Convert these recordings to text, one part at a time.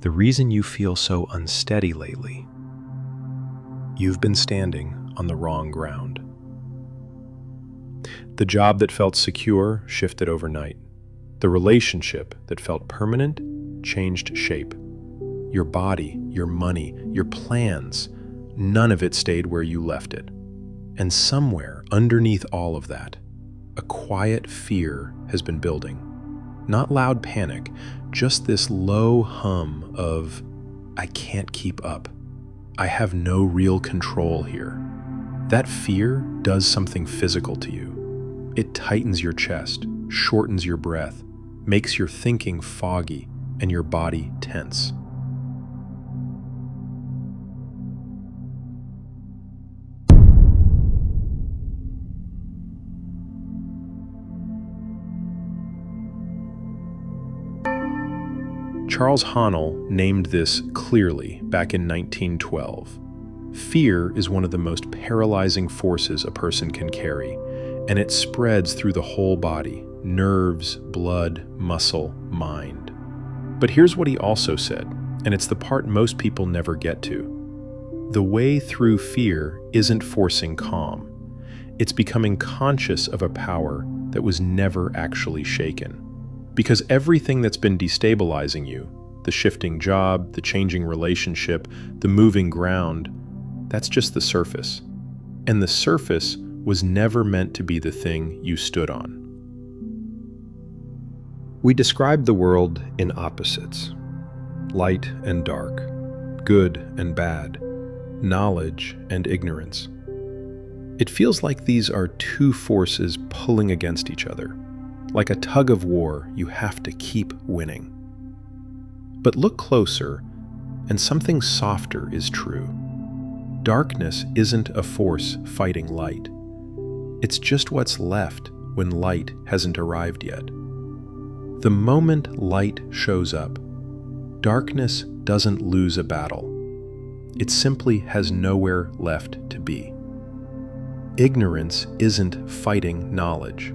the reason you feel so unsteady lately. You've been standing on the wrong ground. The job that felt secure shifted overnight. The relationship that felt permanent changed shape. Your body, your money, your plans, none of it stayed where you left it. And somewhere underneath all of that, a quiet fear has been building. Not loud panic, just this low hum of, I can't keep up. I have no real control here. That fear does something physical to you. It tightens your chest, shortens your breath, makes your thinking foggy, and your body tense. Charles Haanel named this clearly back in 1912. Fear is one of the most paralyzing forces a person can carry, and it spreads through the whole body, nerves, blood, muscle, mind. But here's what he also said, and it's the part most people never get to. The way through fear isn't forcing calm. It's becoming conscious of a power that was never actually shaken. Because everything that's been destabilizing you, the shifting job, the changing relationship, the moving ground, that's just the surface. And the surface was never meant to be the thing you stood on. We describe the world in opposites: light and dark, good and bad, knowledge and ignorance. It feels like these are two forces pulling against each other. Like a tug of war, you have to keep winning. But look closer, and something softer is true. Darkness isn't a force fighting light. It's just what's left when light hasn't arrived yet. The moment light shows up, darkness doesn't lose a battle. It simply has nowhere left to be. Ignorance isn't fighting knowledge.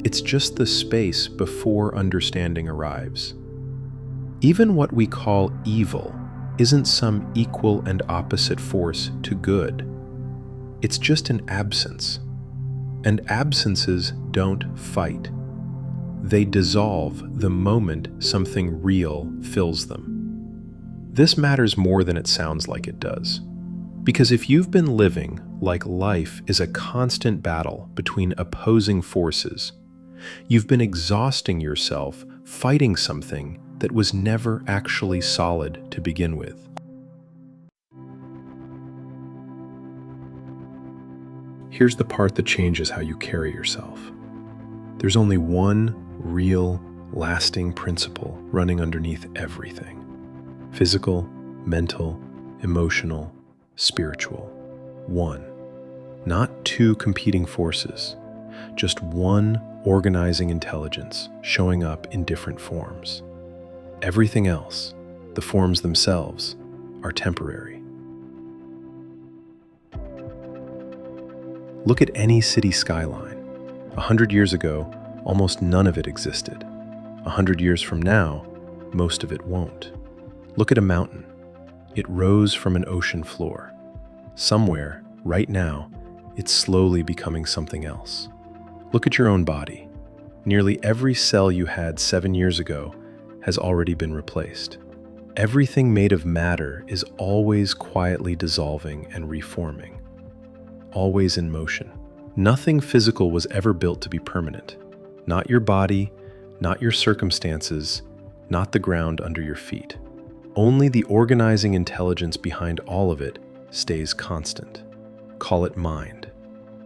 It's just the space before understanding arrives. Even what we call evil isn't some equal and opposite force to good. It's just an absence. And absences don't fight. They dissolve the moment something real fills them. This matters more than it sounds like it does. Because if you've been living like life is a constant battle between opposing forces, you've been exhausting yourself fighting something that was never actually solid to begin with. Here's the part that changes how you carry yourself. There's only one real, lasting principle running underneath everything: physical, mental, emotional, spiritual. One. Not two competing forces, just one organizing intelligence showing up in different forms. Everything else, the forms themselves, are temporary. Look at any city skyline. 100 years ago, almost none of it existed. 100 years from now, most of it won't. Look at a mountain. It rose from an ocean floor. Somewhere, right now, it's slowly becoming something else. Look at your own body. Nearly every cell you had 7 years ago has already been replaced. Everything made of matter is always quietly dissolving and reforming, always in motion. Nothing physical was ever built to be permanent. Not your body, not your circumstances, not the ground under your feet. Only the organizing intelligence behind all of it stays constant. Call it mind.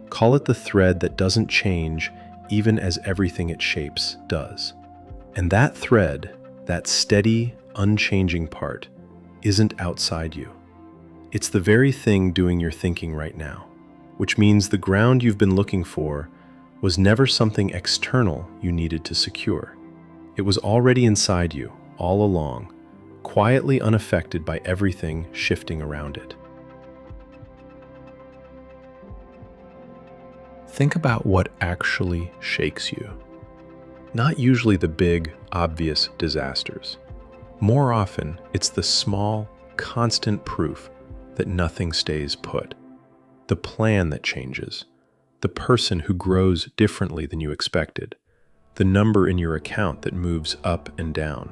Call it the thread that doesn't change even as everything it shapes does. And that thread, that steady, unchanging part, isn't outside you. It's the very thing doing your thinking right now, which means the ground you've been looking for was never something external you needed to secure. It was already inside you, all along, quietly unaffected by everything shifting around it. Think about what actually shakes you. Not usually the big, obvious disasters. More often, it's the small, constant proof that nothing stays put. The plan that changes, the person who grows differently than you expected, the number in your account that moves up and down.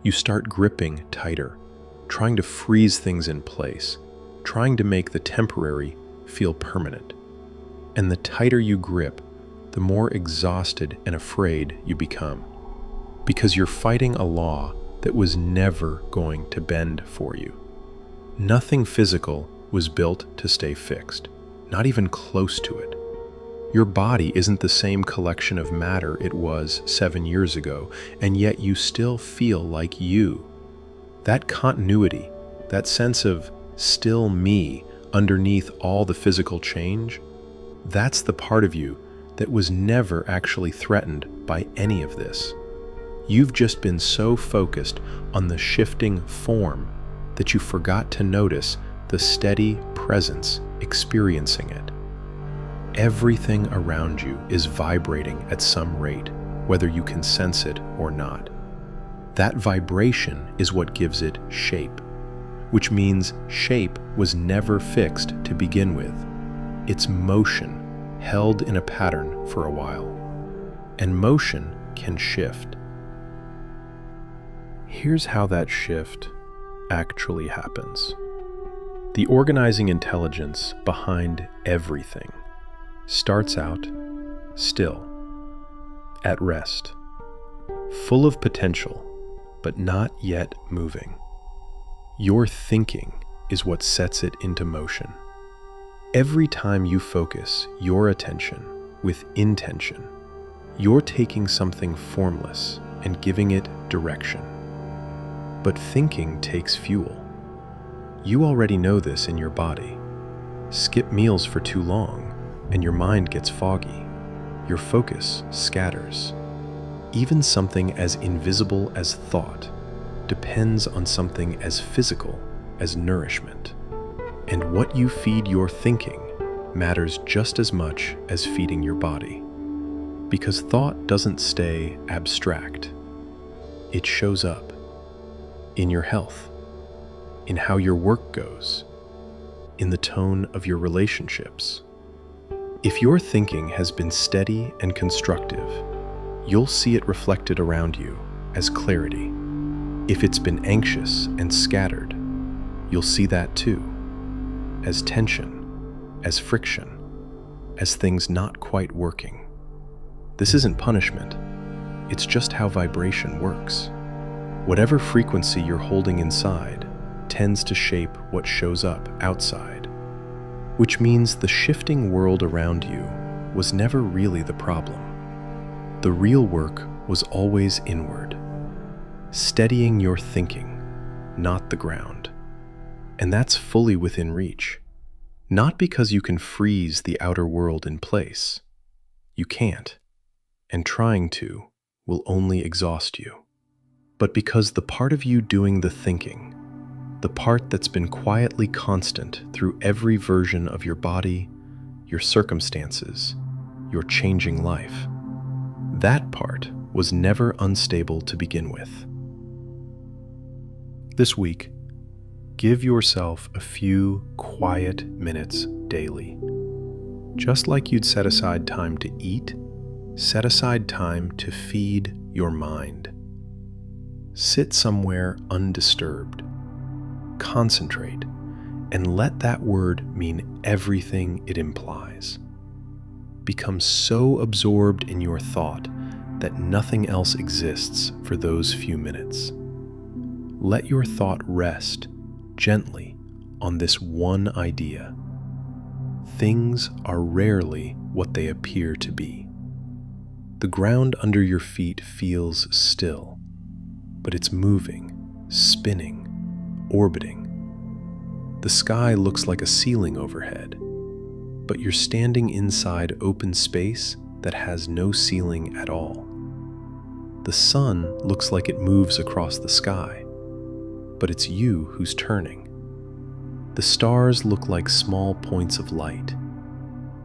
You start gripping tighter, trying to freeze things in place, trying to make the temporary feel permanent. And the tighter you grip, the more exhausted and afraid you become, because you're fighting a law that was never going to bend for you. Nothing physical was built to stay fixed, not even close to it. Your body isn't the same collection of matter it was 7 years ago, and yet you still feel like you. That continuity, that sense of still me underneath all the physical change, that's the part of you that was never actually threatened by any of this. You've just been so focused on the shifting form that you forgot to notice the steady presence experiencing it. Everything around you is vibrating at some rate, whether you can sense it or not. That vibration is what gives it shape, which means shape was never fixed to begin with. It's motion, held in a pattern for a while. And motion can shift. Here's how that shift actually happens. The organizing intelligence behind everything starts out still, at rest, full of potential, but not yet moving. Your thinking is what sets it into motion. Every time you focus your attention with intention, you're taking something formless and giving it direction. But thinking takes fuel. You already know this in your body. Skip meals for too long, and your mind gets foggy. Your focus scatters. Even something as invisible as thought depends on something as physical as nourishment. And what you feed your thinking matters just as much as feeding your body. Because thought doesn't stay abstract. It shows up in your health, in how your work goes, in the tone of your relationships. If your thinking has been steady and constructive, you'll see it reflected around you as clarity. If it's been anxious and scattered, you'll see that too, as tension, as friction, as things not quite working. This isn't punishment, it's just how vibration works. Whatever frequency you're holding inside tends to shape what shows up outside, which means the shifting world around you was never really the problem. The real work was always inward, steadying your thinking, not the ground. And that's fully within reach. Not because you can freeze the outer world in place. You can't, and trying to will only exhaust you. But because the part of you doing the thinking, the part that's been quietly constant through every version of your body, your circumstances, your changing life, that part was never unstable to begin with. This week, give yourself a few quiet minutes daily. Just like you'd set aside time to eat, set aside time to feed your mind. Sit somewhere undisturbed. Concentrate, and let that word mean everything it implies. Become so absorbed in your thought that nothing else exists for those few minutes. Let your thought rest gently on this one idea. Things are rarely what they appear to be. The ground under your feet feels still, but it's moving, spinning, orbiting. The sky looks like a ceiling overhead, but you're standing inside open space that has no ceiling at all. The sun looks like it moves across the sky, but it's you who's turning. The stars look like small points of light,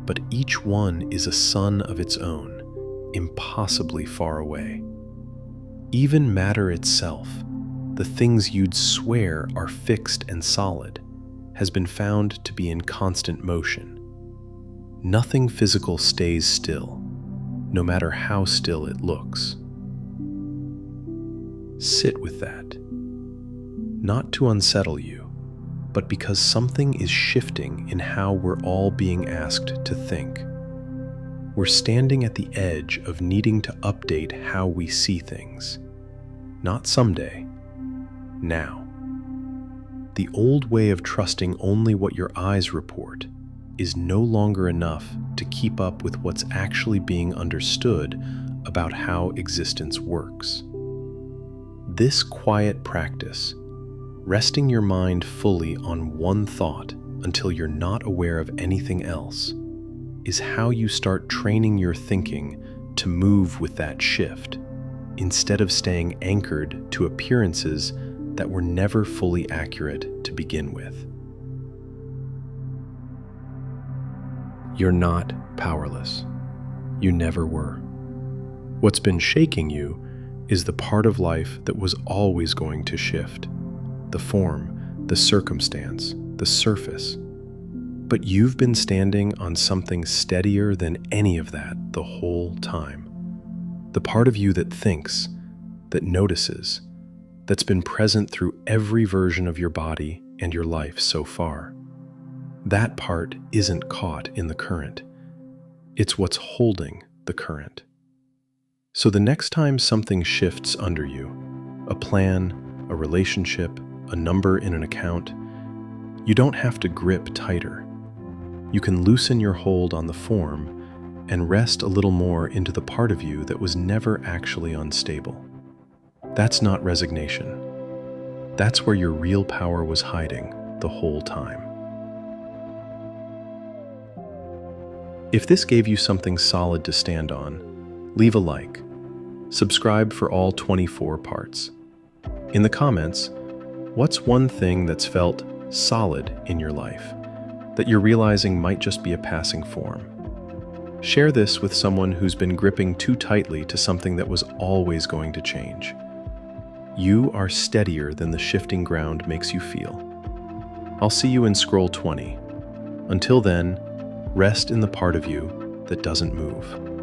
but each one is a sun of its own, impossibly far away. Even matter itself, the things you'd swear are fixed and solid, has been found to be in constant motion. Nothing physical stays still, no matter how still it looks. Sit with that, not to unsettle you, but because something is shifting in how we're all being asked to think. We're standing at the edge of needing to update how we see things. Not someday, now. The old way of trusting only what your eyes report is no longer enough to keep up with what's actually being understood about how existence works. This quiet practice, resting your mind fully on one thought until you're not aware of anything else, is how you start training your thinking to move with that shift, instead of staying anchored to appearances that were never fully accurate to begin with. You're not powerless. You never were. What's been shaking you is the part of life that was always going to shift. The form, the circumstance, the surface. But you've been standing on something steadier than any of that the whole time. The part of you that thinks, that notices, that's been present through every version of your body and your life so far. That part isn't caught in the current. It's what's holding the current. So the next time something shifts under you, a plan, a relationship, a number in an account, you don't have to grip tighter. You can loosen your hold on the form and rest a little more into the part of you that was never actually unstable. That's not resignation. That's where your real power was hiding the whole time. If this gave you something solid to stand on, leave a like. Subscribe for all 24 parts. In the comments, what's one thing that's felt solid in your life that you're realizing might just be a passing form? Share this with someone who's been gripping too tightly to something that was always going to change. You are steadier than the shifting ground makes you feel. I'll see you in scroll 20. Until then, rest in the part of you that doesn't move.